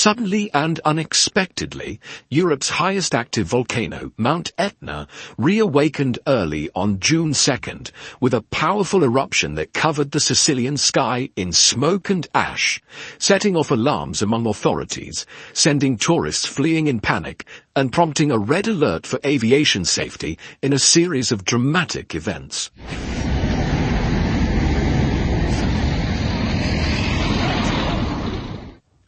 Suddenly and unexpectedly, Europe's highest active volcano, Mount Etna, reawakened early on June 2nd, with a powerful eruption that covered the Sicilian sky in smoke and ash, setting off alarms among authorities, sending tourists fleeing in panic, and prompting a red alert for aviation safety in a series of dramatic events.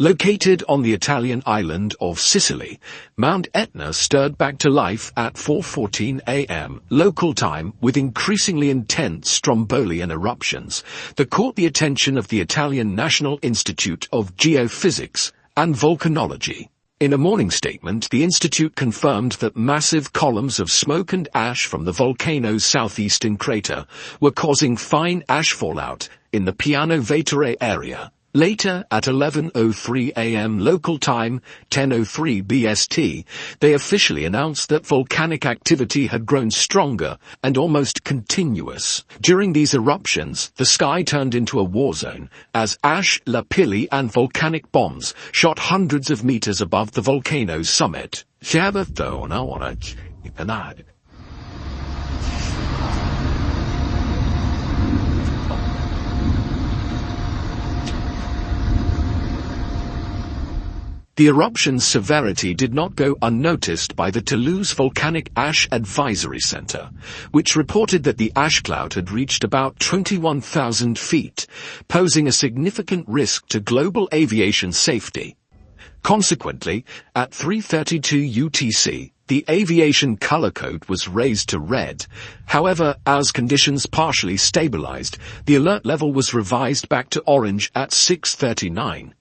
Located on the Italian island of Sicily, Mount Etna stirred back to life at 4:14 a.m. local time with increasingly intense strombolian eruptions that caught the attention of the Italian National Institute of Geophysics and Volcanology. In a morning statement, the institute confirmed that massive columns of smoke and ash from the volcano's southeastern crater were causing fine ash fallout in the Piano Vettere area. Later, at 11:03 a.m. local time, 10:03 BST, they officially announced that volcanic activity had grown stronger and almost continuous. During these eruptions, the sky turned into a war zone, as ash, lapilli and volcanic bombs shot hundreds of meters above the volcano's summit. The eruption's severity did not go unnoticed by the Toulouse Volcanic Ash Advisory Center, which reported that the ash cloud had reached about 21,000 feet, posing a significant risk to global aviation safety. Consequently, at 3:32 UTC, the aviation color code was raised to red. However, as conditions partially stabilized, the alert level was revised back to orange at 6:39.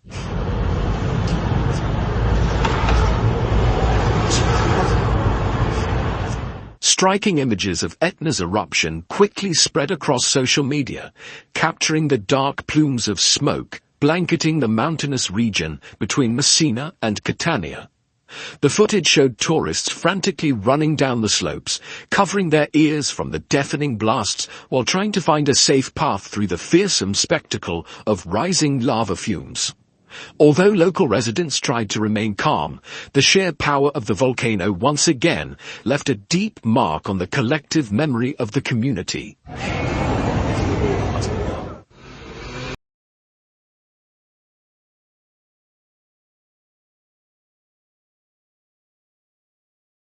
Striking images of Etna's eruption quickly spread across social media, capturing the dark plumes of smoke blanketing the mountainous region between Messina and Catania. The footage showed tourists frantically running down the slopes, covering their ears from the deafening blasts while trying to find a safe path through the fearsome spectacle of rising lava fumes. Although local residents tried to remain calm, the sheer power of the volcano once again left a deep mark on the collective memory of the community.